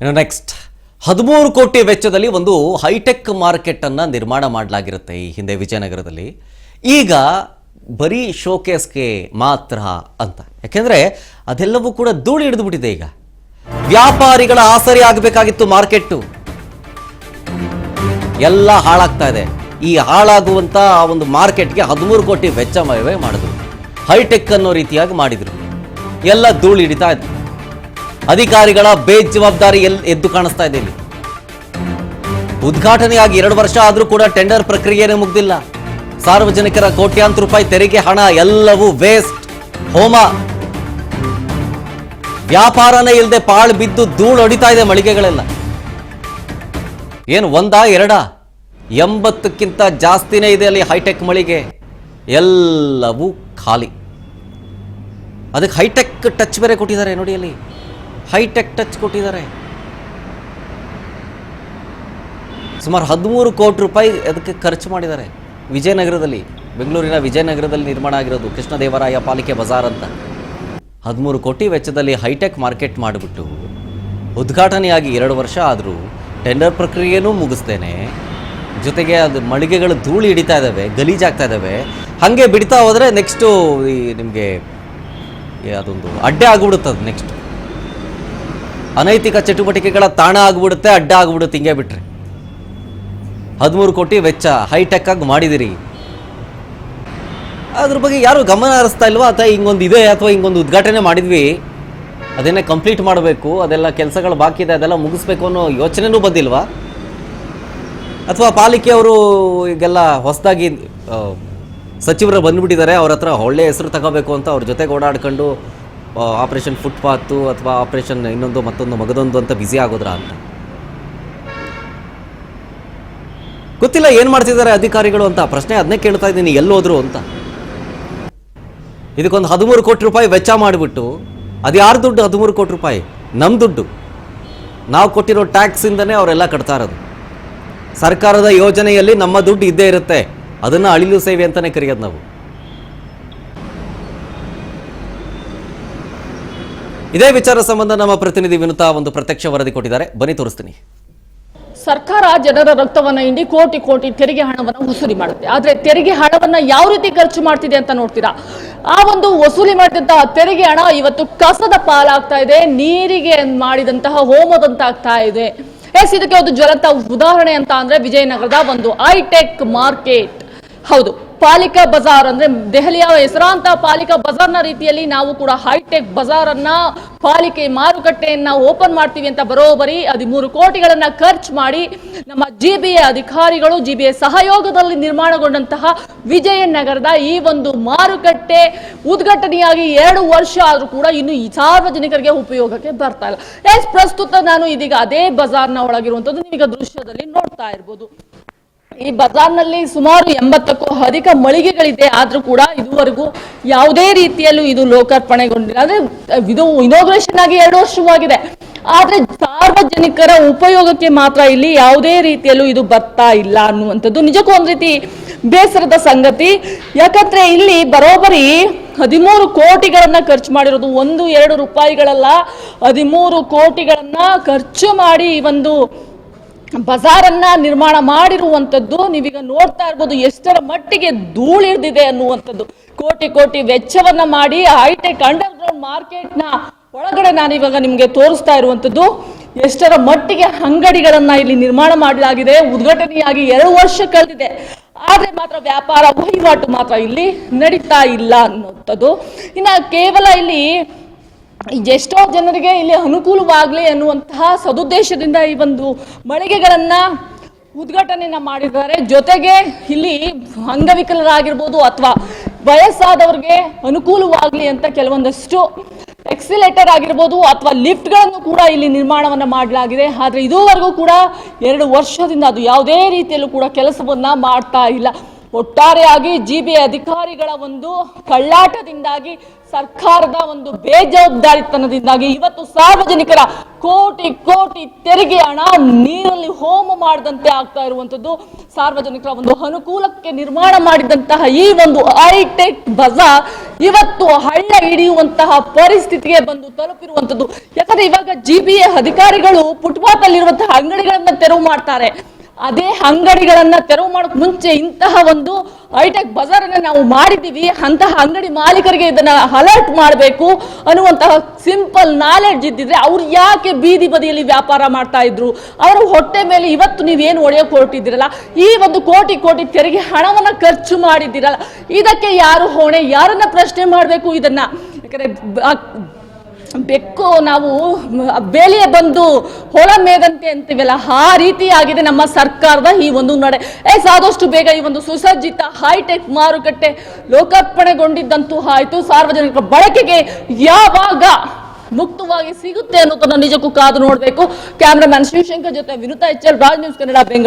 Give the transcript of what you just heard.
ಇನ್ನು ನೆಕ್ಸ್ಟ್ 13 ಕೋಟಿ ವೆಚ್ಚದಲ್ಲಿ ಒಂದು ಹೈಟೆಕ್ ಮಾರ್ಕೆಟ್ ಅನ್ನ ನಿರ್ಮಾಣ ಮಾಡಲಾಗಿರುತ್ತೆ ಈ ಹಿಂದೆ ವಿಜಯನಗರದಲ್ಲಿ. ಈಗ ಬರೀ ಶೋಕೇಸ್ಗೆ ಮಾತ್ರ ಅಂತ, ಯಾಕೆಂದ್ರೆ ಅದೆಲ್ಲವೂ ಕೂಡ ಧೂಳು ಹಿಡಿದು ಬಿಟ್ಟಿದೆ. ಈಗ ವ್ಯಾಪಾರಿಗಳ ಆಸರೆ ಆಗಬೇಕಾಗಿತ್ತು ಮಾರ್ಕೆಟ್, ಎಲ್ಲ ಹಾಳಾಗ್ತಾ ಇದೆ. ಈ ಹಾಳಾಗುವಂತ ಒಂದು ಮಾರ್ಕೆಟ್ಗೆ 13 ಕೋಟಿ ವೆಚ್ಚ ಮಾಡಿದ್ರು, ಹೈಟೆಕ್ ಅನ್ನೋ ರೀತಿಯಾಗಿ ಮಾಡಿದ್ರು. ಎಲ್ಲ ಧೂಳು ಹಿಡಿತಾ ಇದೆ. ಅಧಿಕಾರಿಗಳ ಬೇಜವಾಬ್ದಾರಿ ಎದ್ದು ಕಾಣಿಸ್ತಾ ಇದೆ. ಇಲ್ಲಿ ಉದ್ಘಾಟನೆಯಾಗಿ 2 ವರ್ಷ ಆದ್ರೂ ಕೂಡ ಟೆಂಡರ್ ಪ್ರಕ್ರಿಯೆನೇ ಮುಗ್ದಿಲ್ಲ. ಸಾರ್ವಜನಿಕರ ಕೋಟ್ಯಾಂತರ ರೂಪಾಯಿ ತೆರಿಗೆ ಹಣ ಎಲ್ಲವೂ ವೇಸ್ಟ್, ಹೋಮ. ವ್ಯಾಪಾರನೇ ಇಲ್ಲದೆ ಪಾಳು ಬಿದ್ದು ಧೂಳು ಹೊಡಿತಾ ಇದೆ ಮಳಿಗೆಗಳೆಲ್ಲ. ಏನು ಒಂದಾ ಎರಡ 80ಕ್ಕಿಂತ ಜಾಸ್ತಿನೇ ಇದೆ ಅಲ್ಲಿ ಹೈಟೆಕ್ ಮಳಿಗೆ, ಎಲ್ಲವೂ ಖಾಲಿ. ಅದಕ್ಕೆ ಹೈಟೆಕ್ ಟಚ್ ಬೇರೆ ಕೊಟ್ಟಿದ್ದಾರೆ ನೋಡಿ, ಅಲ್ಲಿ ಹೈಟೆಕ್ ಟಚ್ ಕೊಟ್ಟಿದ್ದಾರೆ. ಸುಮಾರು 13 ಕೋಟಿ ರೂಪಾಯಿ ಅದಕ್ಕೆ ಖರ್ಚು ಮಾಡಿದ್ದಾರೆ. ವಿಜಯನಗರದಲ್ಲಿ, ಬೆಂಗಳೂರಿನ ವಿಜಯನಗರದಲ್ಲಿ ನಿರ್ಮಾಣ ಆಗಿರೋದು ಕೃಷ್ಣದೇವರಾಯ ಪಾಲಿಕೆ ಬಜಾರ್ ಅಂತ. 13 ಕೋಟಿ ವೆಚ್ಚದಲ್ಲಿ ಹೈಟೆಕ್ ಮಾರ್ಕೆಟ್ ಮಾಡಿಬಿಟ್ಟು ಉದ್ಘಾಟನೆಯಾಗಿ 2 ವರ್ಷ ಆದರೂ ಟೆಂಡರ್ ಪ್ರಕ್ರಿಯೆನೂ ಮುಗಿಸ್ತೇನೆ, ಜೊತೆಗೆ ಅದು ಮಳಿಗೆಗಳು ಧೂಳು ಹಿಡಿತಾ ಇದ್ದಾವೆ, ಗಲೀಜಾಗ್ತಾ ಇದ್ದಾವೆ. ಹಾಗೆ ಬಿಡ್ತಾ ಹೋದರೆ ನೆಕ್ಸ್ಟು ನಿಮಗೆ ಅದೊಂದು ಅಡ್ಡೆ ಆಗಿಬಿಡುತ್ತೆ. ಅದು ನೆಕ್ಸ್ಟ್ ಅನೈತಿಕ ಚಟುವಟಿಕೆಗಳ ತಾಣ ಆಗಿಬಿಡುತ್ತೆ, ಅಡ್ಡ ಆಗಿಬಿಡುತ್ತೆ. ಹಿಂಗೆ ಬಿಟ್ರೆ 13 ಕೋಟಿ ವೆಚ್ಚ ಹೈಟೆಕ್ ಆಗಿ ಮಾಡಿದಿರಿ, ಅದ್ರ ಬಗ್ಗೆ ಯಾರು ಗಮನ ಹರಿಸ್ತಾ ಇಲ್ವಾ? ಅಥವಾ ಹಿಂಗೊಂದು ಇದೆ, ಅಥವಾ ಹಿಂಗೊಂದು ಉದ್ಘಾಟನೆ ಮಾಡಿದ್ವಿ, ಅದನ್ನೇ ಕಂಪ್ಲೀಟ್ ಮಾಡಬೇಕು, ಅದೆಲ್ಲ ಕೆಲಸಗಳು ಬಾಕಿ ಇದೆ, ಅದೆಲ್ಲ ಮುಗಿಸ್ಬೇಕು ಅನ್ನೋ ಯೋಚನೆನೂ ಬಂದಿಲ್ವಾ? ಅಥವಾ ಪಾಲಿಕೆಯವರು ಈಗೆಲ್ಲ ಹೊಸದಾಗಿ ಸಚಿವರು ಬಂದುಬಿಟ್ಟಿದ್ದಾರೆ, ಅವ್ರ ಹತ್ರ ಒಳ್ಳೆಯ ಹೆಸರು ತಗೋಬೇಕು ಅಂತ ಅವ್ರ ಜೊತೆಗೆ ಓಡಾಡ್ಕೊಂಡು ಆಪರೇಷನ್ ಫುಟ್ಪಾತು ಅಥವಾ ಆಪರೇಷನ್ ಇನ್ನೊಂದು ಮತ್ತೊಂದು ಮಗದೊಂದು ಅಂತ ಬ್ಯುಸಿ ಆಗೋದ್ರ ಅಂತ ಗೊತ್ತಿಲ್ಲ. ಏನು ಮಾಡ್ತಿದ್ದಾರೆ ಅಧಿಕಾರಿಗಳು ಅಂತ ಪ್ರಶ್ನೆ ಅದನ್ನೇ ಕೇಳ್ತಾ ಇದ್ದೀನಿ, ಎಲ್ಲೋದ್ರು ಅಂತ. ಇದಕ್ಕೊಂದು 13 ಕೋಟಿ ರೂಪಾಯಿ ವೆಚ್ಚ ಮಾಡಿಬಿಟ್ಟು, ಅದು ಯಾರು ದುಡ್ಡು? 13 ಕೋಟಿ ರೂಪಾಯಿ ನಮ್ಮ ದುಡ್ಡು, ನಾವು ಕೊಟ್ಟಿರೋ ಟ್ಯಾಕ್ಸಿಂದನೇ ಅವರೆಲ್ಲ ಕಟ್ತಾ ಇರೋದು. ಸರ್ಕಾರದ ಯೋಜನೆಯಲ್ಲಿ ನಮ್ಮ ದುಡ್ಡು ಇದ್ದೇ ಇರುತ್ತೆ, ಅದನ್ನು ಅಳಿಲು ಸೇವೆ ಅಂತಲೇ ಕರೆಯೋದು ನಾವು. ಇದೇ ವಿಚಾರ ಸಂಬಂಧ ನಮ್ಮ ಪ್ರತಿನಿಧಿ ವಿನುತಾ ಒಂದು ಪ್ರತ್ಯಕ್ಷ ವರದಿ ಕೊಟ್ಟಿದ್ದಾರೆ, ಬನ್ನಿ ತೋರಿಸ್ತೀನಿ. ಸರ್ಕಾರ ಜನರ ರಕ್ತವನ್ನ ಹಿಂಡಿ ಕೋಟಿ ಕೋಟಿ ತೆರಿಗೆ ಹಣವನ್ನು ವಸೂಲಿ ಮಾಡುತ್ತೆ. ಆದ್ರೆ ತೆರಿಗೆ ಹಣವನ್ನ ಯಾವ ರೀತಿ ಖರ್ಚು ಮಾಡ್ತಿದೆ ಅಂತ ನೋಡ್ತೀರಾ? ಆ ಒಂದು ವಸೂಲಿ ಮಾಡಿದಂತಹ ತೆರಿಗೆ ಹಣ ಇವತ್ತು ಕಸದ ಪಾಲಾಗ್ತಾ ಇದೆ, ನೀರಿಗೆ ಮಾಡಿದಂತಹ ಹೋಮದಂತಾಗ್ತಾ ಇದೆ. ಇದಕ್ಕೆ ಒಂದು ಜ್ವಲಂತ ಉದಾಹರಣೆ ಅಂತ ಅಂದ್ರೆ ವಿಜಯನಗರದ ಒಂದು ಹೈಟೆಕ್ ಮಾರ್ಕೆಟ್. ಹೌದು, ಪಾಲಿಕಾ ಬಜಾರ್ ಅಂದ್ರೆ ದೆಹಲಿಯ ಹೆಸರಾಂತ ಪಾಲಿಕಾ ಬಜಾರ್ನ ರೀತಿಯಲ್ಲಿ ನಾವು ಕೂಡ ಹೈಟೆಕ್ ಬಜಾರ್ ಅನ್ನ, ಪಾಲಿಕೆ ಮಾರುಕಟ್ಟೆಯನ್ನ ಓಪನ್ ಮಾಡ್ತೀವಿ ಅಂತ ಬರೋಬರಿ 13 ಕೋಟಿಗಳನ್ನ ಖರ್ಚು ಮಾಡಿ ನಮ್ಮ ಜಿಬಿಎ ಅಧಿಕಾರಿಗಳು, ಜಿಬಿಎ ಸಹಯೋಗದಲ್ಲಿ ನಿರ್ಮಾಣಗೊಂಡಂತಹ ವಿಜಯನಗರದ ಈ ಒಂದು ಮಾರುಕಟ್ಟೆ ಉದ್ಘಾಟನೆಯಾಗಿ 2 ವರ್ಷ ಆದ್ರೂ ಕೂಡ ಇನ್ನು ಈ ಸಾರ್ವಜನಿಕರಿಗೆ ಉಪಯೋಗಕ್ಕೆ ಬರ್ತಾ ಇಲ್ಲ. ಪ್ರಸ್ತುತ ನಾನು ಇದೀಗ ಅದೇ ಬಜಾರ್ನ ಒಳಗಿರುವಂತದ್ದು ನೀವೀಗ ದೃಶ್ಯದಲ್ಲಿ ನೋಡ್ತಾ ಇರ್ಬೋದು. ಈ ಬಜಾರ್ನಲ್ಲಿ ಸುಮಾರು 80ಕ್ಕೂ ಅಧಿಕ ಮಳಿಗೆಗಳಿದೆ, ಆದ್ರೂ ಕೂಡ ಇದುವರೆಗೂ ಯಾವುದೇ ರೀತಿಯಲ್ಲೂ ಇದು ಲೋಕಾರ್ಪಣೆಗೊಂಡಿಲ್ಲ. ಅಂದ್ರೆ ಇದು ಇನಾಗ್ರೇಷನ್ ಆಗಿ 2 ವರ್ಷವಾಗಿದೆ, ಆದ್ರೆ ಸಾರ್ವಜನಿಕರ ಉಪಯೋಗಕ್ಕೆ ಮಾತ್ರ ಇಲ್ಲಿ ಯಾವುದೇ ರೀತಿಯಲ್ಲೂ ಇದು ಬರ್ತಾ ಇಲ್ಲ ಅನ್ನುವಂಥದ್ದು ನಿಜಕ್ಕೂ ಒಂದ್ ರೀತಿ ಬೇಸರದ ಸಂಗತಿ. ಯಾಕಂದ್ರೆ ಇಲ್ಲಿ ಬರೋಬರಿ 13 ಕೋಟಿಗಳನ್ನ ಖರ್ಚು ಮಾಡಿರೋದು, 1-2 ರೂಪಾಯಿಗಳಲ್ಲ, 13 ಕೋಟಿಗಳನ್ನ ಖರ್ಚು ಮಾಡಿ ಈ ಒಂದು ಬಜಾರನ್ನ ನಿರ್ಮಾಣ ಮಾಡಿರುವಂತದ್ದು ನೀವೀಗ ನೋಡ್ತಾ ಇರ್ಬೋದು. ಎಷ್ಟರ ಮಟ್ಟಿಗೆ ಧೂಳಿಡ್ದಿದೆ ಅನ್ನುವಂಥದ್ದು. ಕೋಟಿ ಕೋಟಿ ವೆಚ್ಚವನ್ನ ಮಾಡಿ ಹೈಟೆಕ್ ಅಂಡರ್ ಗ್ರೌಂಡ್ ಮಾರ್ಕೆಟ್ ನ ಒಳಗಡೆ ನಾನಿವಾಗ ನಿಮ್ಗೆ ತೋರಿಸ್ತಾ ಇರುವಂತದ್ದು ಎಷ್ಟರ ಮಟ್ಟಿಗೆ ಅಂಗಡಿಗಳನ್ನ ಇಲ್ಲಿ ನಿರ್ಮಾಣ ಮಾಡಲಾಗಿದೆ. ಉದ್ಘಾಟನೆಯಾಗಿ 2 ವರ್ಷ ಕಳೆದಿದೆ, ಆದ್ರೆ ಮಾತ್ರ ವ್ಯಾಪಾರ ವಹಿವಾಟು ಮಾತ್ರ ಇಲ್ಲಿ ನಡೀತಾ ಇಲ್ಲ ಅನ್ನುವಂಥದ್ದು. ಇನ್ನ ಕೇವಲ ಇಲ್ಲಿ ಎಷ್ಟೋ ಜನರಿಗೆ ಇಲ್ಲಿ ಅನುಕೂಲವಾಗಲಿ ಅನ್ನುವಂತಹ ಸದುದ್ದೇಶದಿಂದ ಈ ಒಂದು ಮಳಿಗೆಗಳನ್ನ ಉದ್ಘಾಟನೆಯನ್ನ ಮಾಡಿದ್ದಾರೆ. ಜೊತೆಗೆ ಇಲ್ಲಿ ಅಂಗವಿಕಲರಾಗಿರ್ಬೋದು ಅಥವಾ ವಯಸ್ಸಾದವ್ರಿಗೆ ಅನುಕೂಲವಾಗಲಿ ಅಂತ ಕೆಲವೊಂದಷ್ಟು ಎಕ್ಸಿಲೇಟರ್ ಆಗಿರ್ಬೋದು ಅಥವಾ ಲಿಫ್ಟ್ಗಳನ್ನು ಕೂಡ ಇಲ್ಲಿ ನಿರ್ಮಾಣವನ್ನ ಮಾಡಲಾಗಿದೆ. ಆದ್ರೆ ಇದುವರೆಗೂ ಕೂಡ 2 ವರ್ಷದಿಂದ ಅದು ಯಾವುದೇ ರೀತಿಯಲ್ಲೂ ಕೂಡ ಕೆಲಸವನ್ನ ಮಾಡ್ತಾ ಇಲ್ಲ. ಒಟ್ಟಾರೆಯಾಗಿ ಜಿಬಿಎ ಅಧಿಕಾರಿಗಳ ಒಂದು ಕಳ್ಳಾಟದಿಂದಾಗಿ ಸರ್ಕಾರದ ಒಂದು ಬೇಜವಾಬ್ದಾರಿತನದಿಂದಾಗಿ ಇವತ್ತು ಸಾರ್ವಜನಿಕರ ಕೋಟಿ ಕೋಟಿ ತೆರಿಗೆ ಹಣ ನೀರಲ್ಲಿ ಹೋಮ ಮಾಡದಂತೆ ಆಗ್ತಾ ಇರುವಂತದ್ದು, ಸಾರ್ವಜನಿಕರ ಒಂದು ಅನುಕೂಲಕ್ಕೆ ನಿರ್ಮಾಣ ಮಾಡಿದಂತಹ ಈ ಒಂದು ಹೈಟೆಕ್ ಬಜಾರ್ ಇವತ್ತು ಹಳ್ಳ ಹಿಡಿಯುವಂತಹ ಪರಿಸ್ಥಿತಿಗೆ ಬಂದು ತಲುಪಿರುವಂತದ್ದು. ಯಾಕಂದ್ರೆ ಇವಾಗ ಜಿಬಿಎ ಅಧಿಕಾರಿಗಳು ಫುಟ್ಪಾತ್ ಅಲ್ಲಿರುವಂತಹ ಅಂಗಡಿಗಳನ್ನ ತೆರವು ಮಾಡ್ತಾರೆ. ಅದೇ ಅಂಗಡಿಗಳನ್ನ ತೆರವು ಮಾಡೋಕ್ ಮುಂಚೆ ಇಂತಹ ಒಂದು ಹೈಟೆಕ್ ಬಜಾರ್ ಅನ್ನ ನಾವು ಮಾಡಿದೀವಿ, ಅಂತಹ ಅಂಗಡಿ ಮಾಲೀಕರಿಗೆ ಇದನ್ನ ಅಲರ್ಟ್ ಮಾಡಬೇಕು ಅನ್ನುವಂತಹ ಸಿಂಪಲ್ ನಾಲೆಡ್ಜ್ ಇದ್ದಿದ್ರೆ ಅವ್ರು ಯಾಕೆ ಬೀದಿ ಬದಿಯಲ್ಲಿ ವ್ಯಾಪಾರ ಮಾಡ್ತಾ ಇದ್ರು? ಅವರ ಹೊಟ್ಟೆ ಮೇಲೆ ಇವತ್ತು ನೀವೇನು ಹೊಡೆಯೋಕೆ ಹೊರಟಿದ್ದೀರಲ್ಲ, ಈ ಒಂದು ಕೋಟಿ ಕೋಟಿ ತೆರಿಗೆ ಹಣವನ್ನ ಖರ್ಚು ಮಾಡಿದ್ದೀರಲ್ಲ, ಇದಕ್ಕೆ ಯಾರು ಹೊಣೆ? ಯಾರನ್ನ ಪ್ರಶ್ನೆ ಮಾಡಬೇಕು ಇದನ್ನ? ಯಾಕಂದ್ರೆ ಬೆಕ್ಕು ನಾವು ಬೇಲಿಯ ಬಂದು ಹೊಳ ಮೇದಂತೆ ಅಂತೀವಲ್ಲ, ಆ ರೀತಿ ಆಗಿದೆ ನಮ್ಮ ಸರ್ಕಾರದ ಈ ಒಂದು ನಡೆ. ಆದಷ್ಟು ಬೇಗ ಈ ಒಂದು ಸುಸಜ್ಜಿತ ಹೈಟೆಕ್ ಮಾರುಕಟ್ಟೆ ಲೋಕಾರ್ಪಣೆಗೊಂಡಿದ್ದಂತೂ ಆಯ್ತು. ಸಾರ್ವಜನಿಕರ ಬಳಕೆಗೆ ಯಾವಾಗ ಮುಕ್ತವಾಗಿ ಸಿಗುತ್ತೆ ಅನ್ನೋದನ್ನ ನಿಜಕ್ಕೂ ಕಾದು ನೋಡಬೇಕು. ಕ್ಯಾಮ್ರಾಮನ್ ಶಿವಶಂಕರ್ ಜೊತೆ ವಿನುತಾ HL, ರಾಜ್ ನ್ಯೂಸ್ ಕನ್ನಡ, ಬೆಂಗಳೂರು.